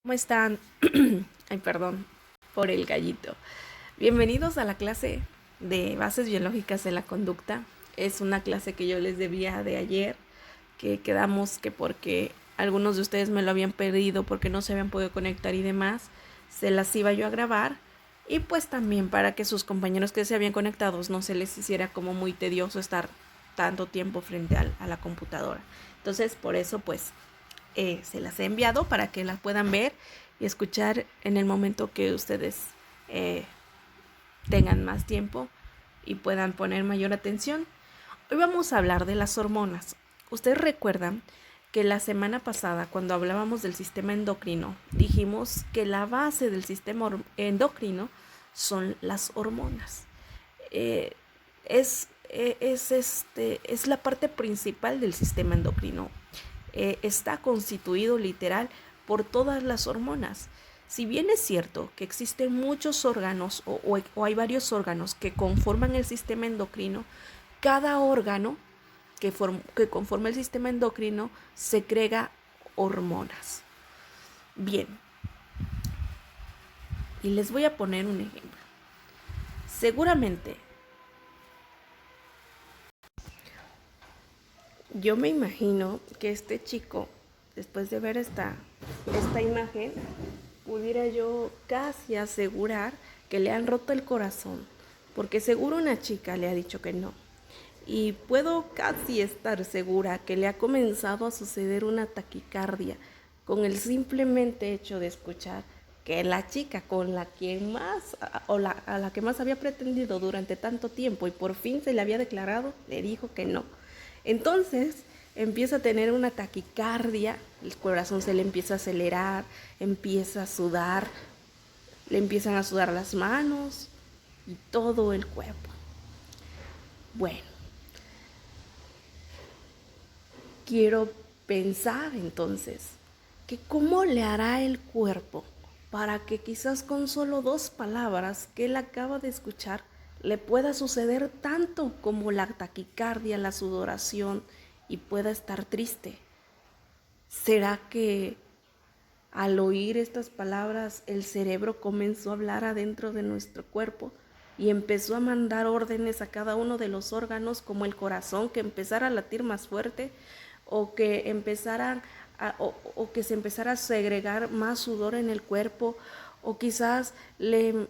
¿Cómo están? Ay, perdón por el gallito. Bienvenidos a la clase de bases biológicas de la conducta. Es una clase que yo les debía de ayer, que quedamos que porque algunos de ustedes me lo habían pedido porque no se habían podido conectar y demás, se las iba yo a grabar. Y pues también para que sus compañeros que se habían conectado no se les hiciera como muy tedioso estar tanto tiempo frente a la computadora. Entonces, por eso pues se las he enviado para que las puedan ver y escuchar en el momento que ustedes tengan más tiempo y puedan poner mayor atención. Hoy vamos a hablar de las hormonas. Ustedes recuerdan que la semana pasada, cuando hablábamos del sistema endocrino, dijimos que la base del sistema endocrino son las hormonas. Es la parte principal del sistema endocrino. Está constituido literal por todas las hormonas. Si bien es cierto que existen muchos órganos o hay varios órganos que conforman el sistema endocrino, cada órgano que conforma el sistema endocrino segrega hormonas. Bien, y les voy a poner un ejemplo. Seguramente, yo me imagino que este chico, después de ver esta imagen, pudiera yo casi asegurar que le han roto el corazón, porque seguro una chica le ha dicho que no. Y puedo casi estar segura que le ha comenzado a suceder una taquicardia con el simplemente hecho de escuchar que la chica con la que más a la que más había pretendido durante tanto tiempo y por fin se le había declarado, le dijo que no. Entonces empieza a tener una taquicardia, el corazón se le empieza a acelerar, empieza a sudar, le empiezan a sudar las manos y todo el cuerpo. Bueno, quiero pensar entonces que cómo le hará el cuerpo para que quizás con solo 2 palabras que él acaba de escuchar le pueda suceder tanto como la taquicardia, la sudoración y pueda estar triste. ¿Será que al oír estas palabras el cerebro comenzó a hablar adentro de nuestro cuerpo y empezó a mandar órdenes a cada uno de los órganos, como el corazón, que empezara a latir más fuerte o que o que se empezara a segregar más sudor en el cuerpo, o quizás le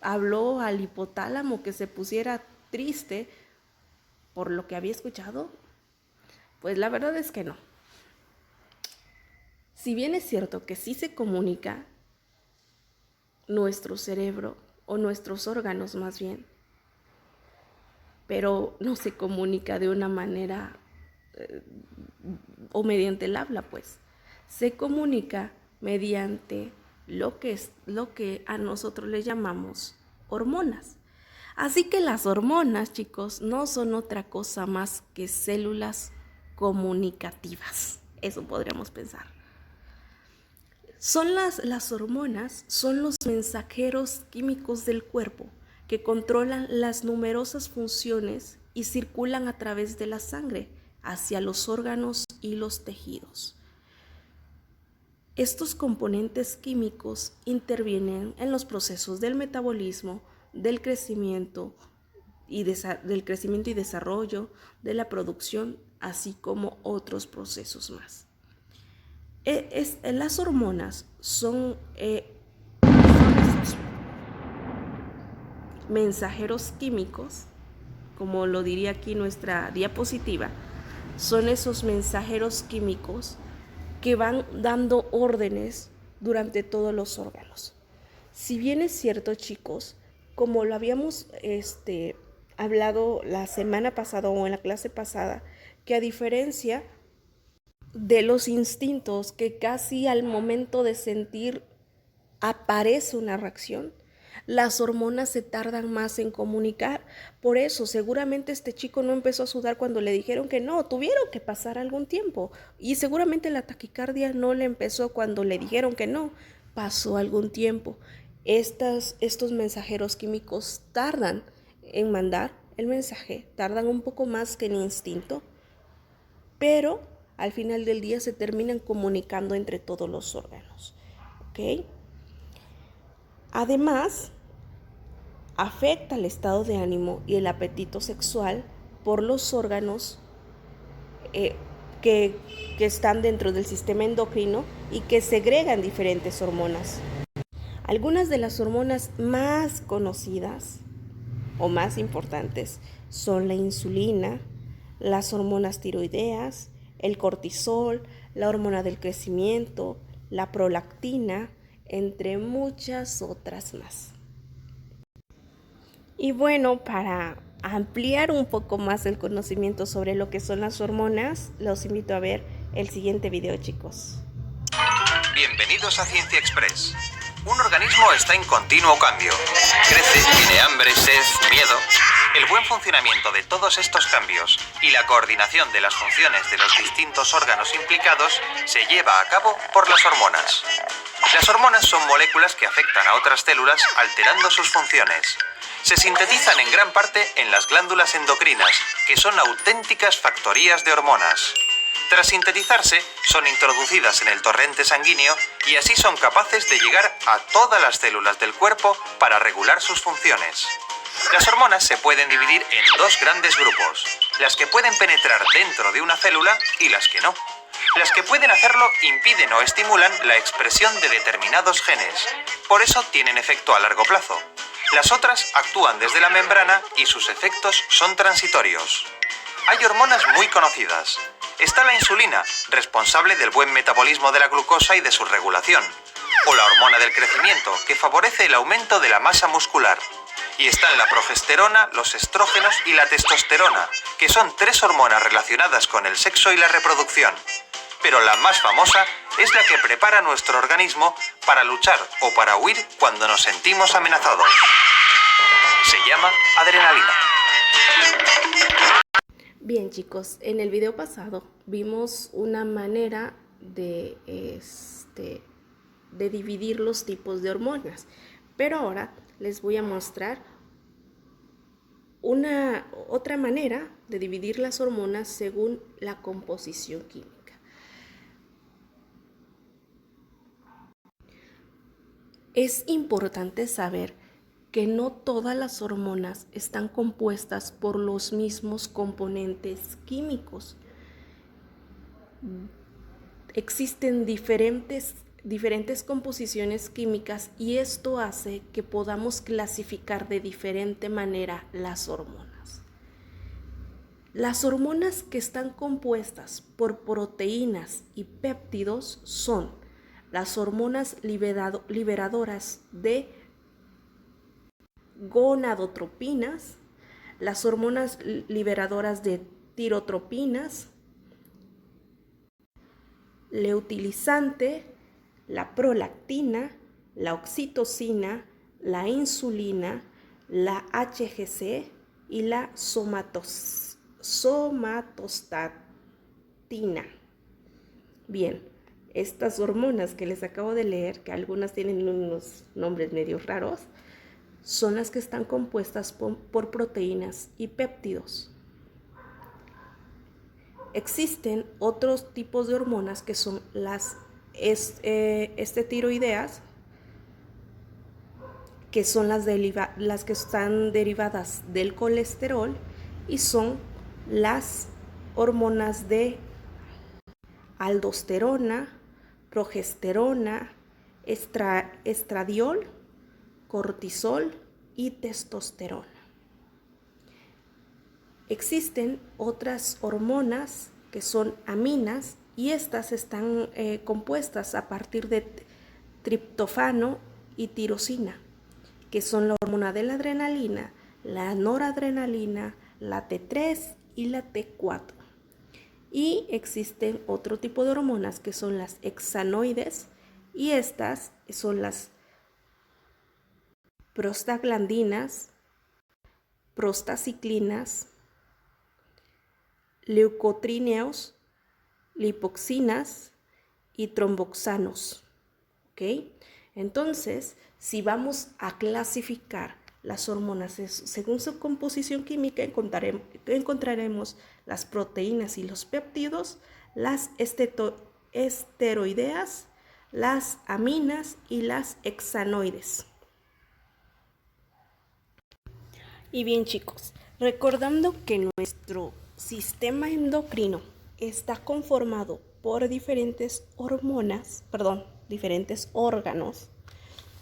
habló al hipotálamo que se pusiera triste por lo que había escuchado? Pues la verdad es que no. Si bien es cierto que sí se comunica nuestro cerebro o nuestros órganos más bien, pero no se comunica de una manera o mediante el habla, pues se comunica mediante lo que a nosotros le llamamos hormonas. Así que las hormonas, chicos, no son otra cosa más que células comunicativas. Eso podríamos pensar. Las hormonas son los mensajeros químicos del cuerpo que controlan las numerosas funciones y circulan a través de la sangre hacia los órganos y los tejidos. Estos componentes químicos intervienen en los procesos del metabolismo, del crecimiento y desarrollo, de la producción, así como otros procesos más. Las hormonas son esos mensajeros químicos, como lo diría aquí nuestra diapositiva, son esos mensajeros químicos que van dando órdenes durante todos los órganos. Si bien es cierto, chicos, como lo habíamos hablado la semana pasada o en la clase pasada, que a diferencia de los instintos que casi al momento de sentir aparece una reacción, las hormonas se tardan más en comunicar. Por eso seguramente este chico no empezó a sudar cuando le dijeron que no, tuvieron que pasar algún tiempo. Y seguramente la taquicardia no le empezó cuando le dijeron que no, pasó algún tiempo. Estos mensajeros químicos tardan en mandar el mensaje, tardan un poco más que el instinto, pero al final del día se terminan comunicando entre todos los órganos. ¿ok? Además, afecta el estado de ánimo y el apetito sexual por los órganos que están dentro del sistema endocrino y que segregan diferentes hormonas. Algunas de las hormonas más conocidas o más importantes son la insulina, las hormonas tiroideas, el cortisol, la hormona del crecimiento, la prolactina, entre muchas otras más. Y bueno, para ampliar un poco más el conocimiento sobre lo que son las hormonas, los invito a ver el siguiente video, chicos. Bienvenidos a Ciencia Express. Un organismo está en continuo cambio. Crece, tiene hambre, sed, miedo. El buen funcionamiento de todos estos cambios y la coordinación de las funciones de los distintos órganos implicados se lleva a cabo por las hormonas. Las hormonas son moléculas que afectan a otras células alterando sus funciones. Se sintetizan en gran parte en las glándulas endocrinas, que son auténticas factorías de hormonas. Tras sintetizarse, son introducidas en el torrente sanguíneo y así son capaces de llegar a todas las células del cuerpo para regular sus funciones. Las hormonas se pueden dividir en dos grandes grupos, las que pueden penetrar dentro de una célula y las que no. Las que pueden hacerlo impiden o estimulan la expresión de determinados genes, por eso tienen efecto a largo plazo. Las otras actúan desde la membrana y sus efectos son transitorios. Hay hormonas muy conocidas. Está la insulina, responsable del buen metabolismo de la glucosa y de su regulación. O la hormona del crecimiento, que favorece el aumento de la masa muscular. Y están la progesterona, los estrógenos y la testosterona, que son tres hormonas relacionadas con el sexo y la reproducción. Pero la más famosa es la que prepara nuestro organismo para luchar o para huir cuando nos sentimos amenazados. Se llama adrenalina. Bien, chicos, en el video pasado vimos una manera de dividir los tipos de hormonas, pero ahora les voy a mostrar otra manera de dividir las hormonas según la composición química. Es importante saber que no todas las hormonas están compuestas por los mismos componentes químicos. Existen diferentes composiciones químicas y esto hace que podamos clasificar de diferente manera las hormonas. Las hormonas que están compuestas por proteínas y péptidos son las hormonas liberadoras de gonadotropinas, las hormonas liberadoras de tirotropinas, leutilizante, la prolactina, la oxitocina, la insulina, la HGC y la somatostatina. Bien, estas hormonas que les acabo de leer, que algunas tienen unos nombres medio raros, son las que están compuestas por proteínas y péptidos. Existen otros tipos de hormonas que son las tiroideas, que son las que están derivadas del colesterol y son las hormonas de aldosterona, progesterona, estradiol, cortisol y testosterona. Existen otras hormonas que son aminas y estas están compuestas a partir de triptófano y tirosina, que son la hormona de la adrenalina, la noradrenalina, la T3 y la T4. Y existen otro tipo de hormonas que son las hexanoides y estas son las prostaglandinas, prostaciclinas, leucotrienos, lipoxinas y tromboxanos. ¿Ok? Entonces, si vamos a clasificar las hormonas según su composición química, encontraremos las proteínas y los péptidos, las esteroideas, las aminas y las hexanoides. Y bien, chicos, recordando que nuestro sistema endocrino está conformado por diferentes órganos.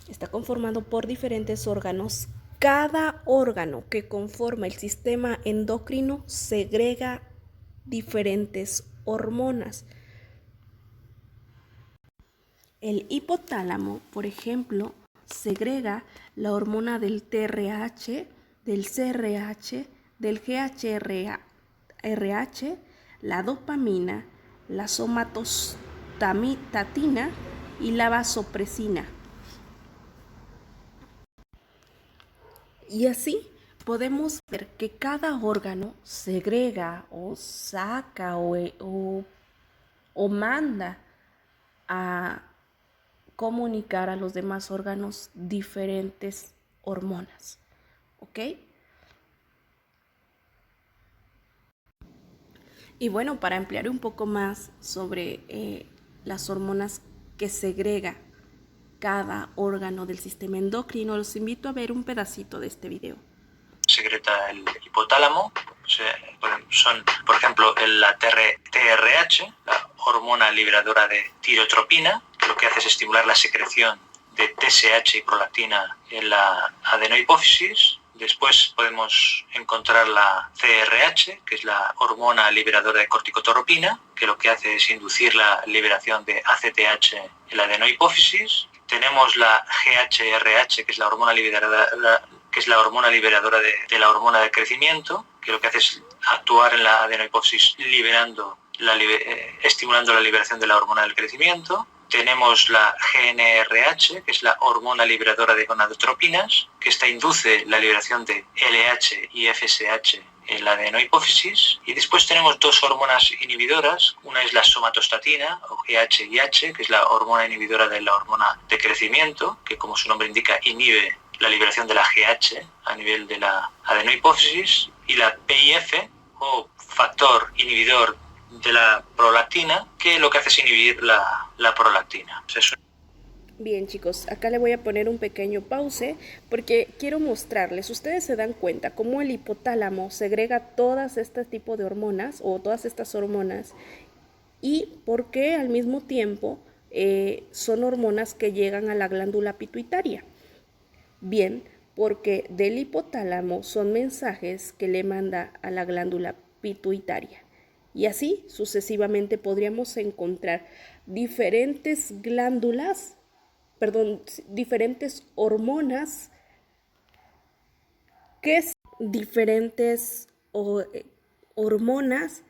Está conformado por diferentes órganos. Cada órgano que conforma el sistema endocrino segrega diferentes hormonas. El hipotálamo, por ejemplo, segrega la hormona del TRH, del CRH, del GHRH, la dopamina, la somatostatina y la vasopresina. Y así podemos ver que cada órgano segrega o saca o manda a comunicar a los demás órganos diferentes hormonas. ¿Ok? Y bueno, para ampliar un poco más sobre las hormonas que segrega cada órgano del sistema endocrino, los invito a ver un pedacito de este video. Secreta el hipotálamo, son, por ejemplo, la TRH, la hormona liberadora de tirotropina, que lo que hace es estimular la secreción de TSH y prolactina en la adenohipófisis. Después podemos encontrar la CRH, que es la hormona liberadora de corticotropina, que lo que hace es inducir la liberación de ACTH en la adenohipófisis. Tenemos la GHRH, que es la hormona liberadora de la hormona del crecimiento, que lo que hace es actuar en la adenohipófisis estimulando la liberación de la hormona del crecimiento. Tenemos la GNRH, que es la hormona liberadora de gonadotropinas, que esta induce la liberación de LH y FSH en la adenohipófisis. Y después tenemos dos hormonas inhibidoras. Una es la somatostatina, o GHIH, que es la hormona inhibidora de la hormona de crecimiento, que como su nombre indica, inhibe la liberación de la GH a nivel de la adenohipófisis. Y la PIF, o factor inhibidor de la prolactina, que lo que hace es inhibir la prolactina. Bien, chicos, acá le voy a poner un pequeño pause porque quiero mostrarles, ustedes se dan cuenta cómo el hipotálamo segrega todas este tipo de hormonas o todas estas hormonas y por qué al mismo tiempo son hormonas que llegan a la glándula pituitaria. Bien, porque del hipotálamo son mensajes que le manda a la glándula pituitaria. Y así sucesivamente podríamos encontrar diferentes hormonas hormonas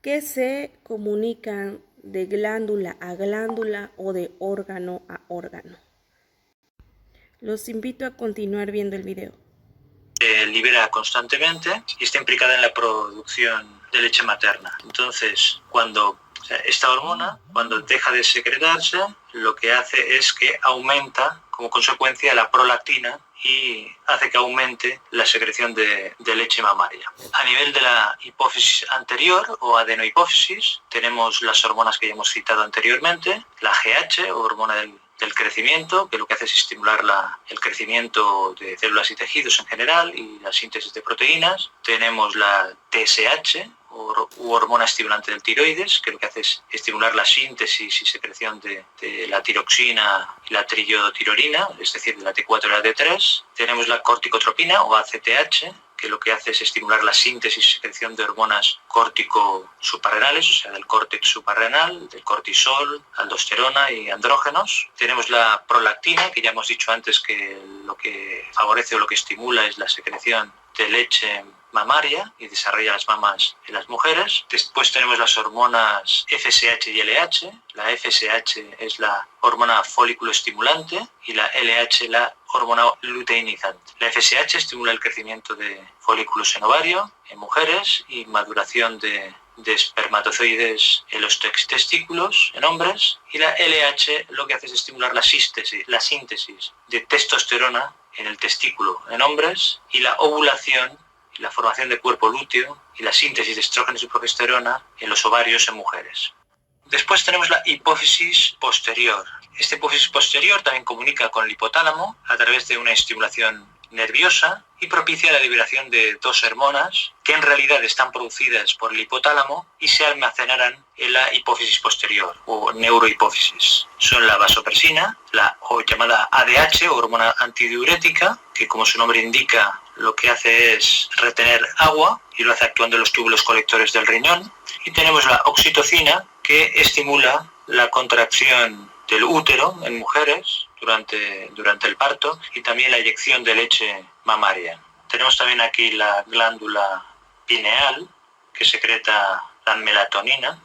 que se comunican de glándula a glándula o de órgano a órgano. Los invito a continuar viendo el video. Libera constantemente y está implicada en la producción de leche materna. Entonces, esta hormona, cuando deja de secretarse, lo que hace es que aumenta como consecuencia la prolactina y hace que aumente la secreción de leche mamaria. A nivel de la hipófisis anterior o adenohipófisis, tenemos las hormonas que ya hemos citado anteriormente, la GH o hormona del crecimiento, que lo que hace es estimular el crecimiento de células y tejidos en general y la síntesis de proteínas. Tenemos la TSH, u hormona estimulante del tiroides, que lo que hace es estimular la síntesis y secreción de la tiroxina y la triiodotirorina, es decir, de la T4 y la T3. Tenemos la corticotropina o ACTH, que lo que hace es estimular la síntesis y secreción de hormonas córtico-suprarrenales, o sea, del córtex suprarrenal, del cortisol, aldosterona y andrógenos. Tenemos la prolactina, que ya hemos dicho antes que lo que favorece o lo que estimula es la secreción de leche mamaria y desarrolla las mamas en las mujeres. Después tenemos las hormonas FSH y LH. La FSH es la hormona folículo estimulante y la LH la hormona luteinizante. La FSH estimula el crecimiento de folículos en ovario en mujeres y maduración de espermatozoides en los testículos en hombres, y la LH lo que hace es estimular la síntesis de testosterona en el testículo en hombres y la ovulación, la formación de cuerpo lúteo y la síntesis de estrógenos y progesterona en los ovarios en mujeres. Después tenemos la hipófisis posterior. Esta hipófisis posterior también comunica con el hipotálamo a través de una estimulación nerviosa y propicia la liberación de dos hormonas que en realidad están producidas por el hipotálamo y se almacenarán en la hipófisis posterior o neurohipófisis. Son la vasopresina, la o llamada ADH o hormona antidiurética, que como su nombre indica lo que hace es retener agua y lo hace actuando en los túbulos colectores del riñón. Y tenemos la oxitocina, que estimula la contracción del útero en mujeres durante el parto y también la eyección de leche mamaria. Tenemos también aquí la glándula pineal, que secreta la melatonina.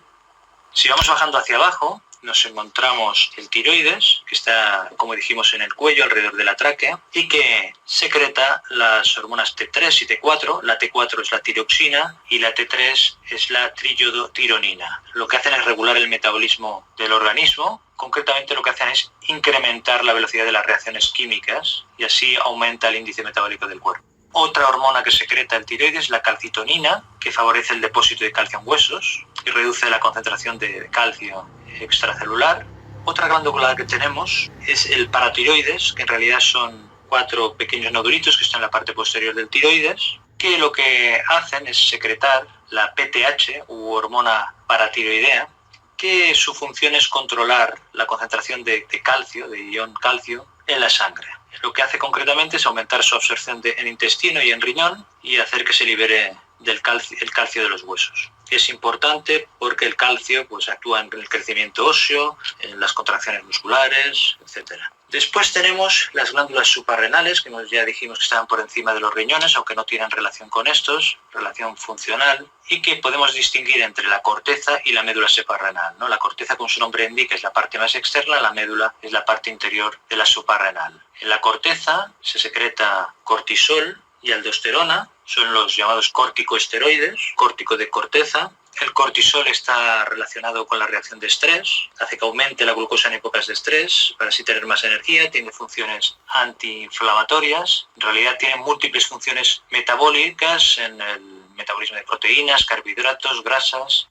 Si vamos bajando hacia abajo, nos encontramos el tiroides, que está, como dijimos, en el cuello, alrededor de la tráquea, y que secreta las hormonas T3 y T4. La T4 es la tiroxina y la T3 es la triiodotironina. Lo que hacen es regular el metabolismo del organismo. Concretamente lo que hacen es incrementar la velocidad de las reacciones químicas y así aumenta el índice metabólico del cuerpo. Otra hormona que secreta el tiroides es la calcitonina, que favorece el depósito de calcio en huesos y reduce la concentración de calcio extracelular. Otra glándula que tenemos es el paratiroides, que en realidad son 4 pequeños nodulitos que están en la parte posterior del tiroides, que lo que hacen es secretar la PTH u hormona paratiroidea, que su función es controlar la concentración de calcio, de ion calcio, en la sangre. Lo que hace concretamente es aumentar su absorción en intestino y en riñón y hacer que se libere el calcio de los huesos. Es importante porque el calcio pues, actúa en el crecimiento óseo, en las contracciones musculares, etc. Después tenemos las glándulas suprarrenales, que ya dijimos que estaban por encima de los riñones, aunque no tienen relación con estos, relación funcional, y que podemos distinguir entre la corteza y la médula suprarrenal, ¿no? La corteza, como su nombre indica, es la parte más externa, la médula es la parte interior de la suprarrenal. En la corteza se secreta cortisol y aldosterona, son los llamados corticosteroides, córtico de corteza. El cortisol está relacionado con la reacción de estrés, hace que aumente la glucosa en épocas de estrés para así tener más energía, tiene funciones antiinflamatorias, en realidad tiene múltiples funciones metabólicas en el metabolismo de proteínas, carbohidratos, grasas.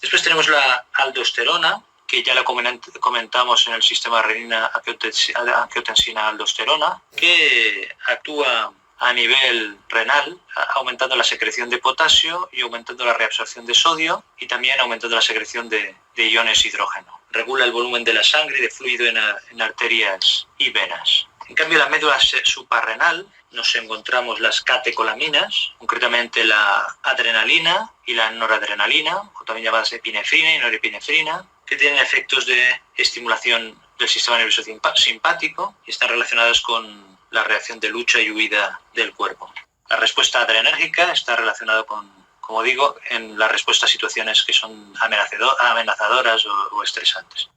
Después tenemos la aldosterona, que ya la comentamos en el sistema renina-angiotensina-aldosterona, que actúa a nivel renal, aumentando la secreción de potasio y aumentando la reabsorción de sodio y también aumentando la secreción de iones hidrógeno. Regula el volumen de la sangre y de fluido en arterias y venas. En cambio, en la médula suprarrenal nos encontramos las catecolaminas, concretamente la adrenalina y la noradrenalina, o también llamadas epinefrina y norepinefrina, que tienen efectos de estimulación del sistema nervioso simpático y están relacionadas con la reacción de lucha y huida del cuerpo. La respuesta adrenérgica está relacionada con, como digo, en la respuesta a situaciones que son amenazadoras o estresantes.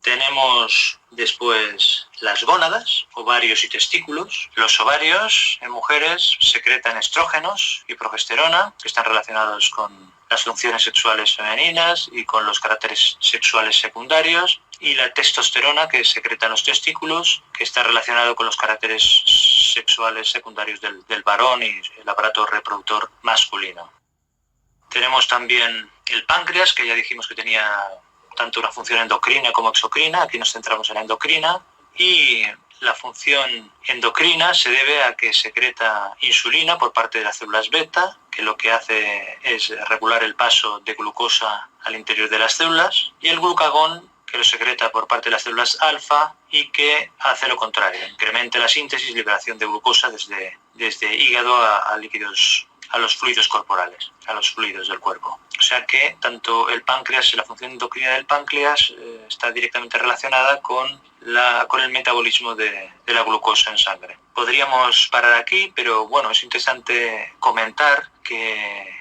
Tenemos después las gónadas, ovarios y testículos. Los ovarios en mujeres secretan estrógenos y progesterona, que están relacionados con las funciones sexuales femeninas y con los caracteres sexuales secundarios, y la testosterona, que secretan los testículos, que está relacionado con los caracteres sexuales secundarios del varón y el aparato reproductor masculino. Tenemos también el páncreas, que ya dijimos que tenía tanto una función endocrina como exocrina. Aquí nos centramos en la endocrina, y la función endocrina se debe a que secreta insulina por parte de las células beta, que lo que hace es regular el paso de glucosa al interior de las células, y el glucagón, que lo secreta por parte de las células alfa y que hace lo contrario, incrementa la síntesis y liberación de glucosa desde hígado a líquidos, a los fluidos corporales, a los fluidos del cuerpo. O sea que tanto el páncreas, la función endocrina del páncreas está directamente relacionada con el metabolismo de la glucosa en sangre. Podríamos parar aquí, pero bueno, es interesante comentar que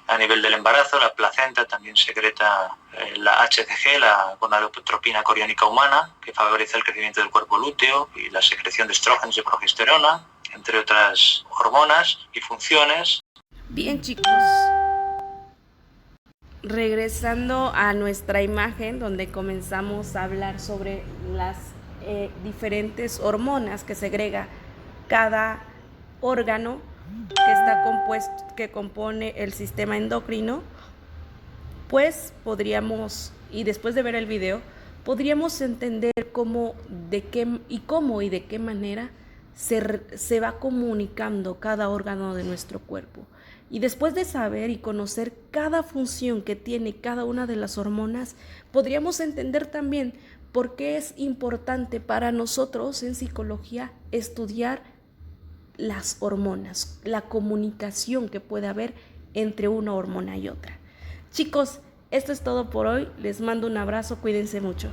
a nivel del embarazo, la placenta también secreta la HCG, la gonadotropina coriónica humana, que favorece el crecimiento del cuerpo lúteo y la secreción de estrógenos y progesterona, entre otras hormonas y funciones. Bien, chicos, regresando a nuestra imagen donde comenzamos a hablar sobre las diferentes hormonas que segrega cada órgano que compone el sistema endocrino, pues podríamos y después de ver el video, podríamos entender cómo y de qué manera se va comunicando cada órgano de nuestro cuerpo. Y después de saber y conocer cada función que tiene cada una de las hormonas, podríamos entender también por qué es importante para nosotros en psicología estudiar las hormonas, la comunicación que puede haber entre una hormona y otra. Chicos, esto es todo por hoy. Les mando un abrazo, cuídense mucho.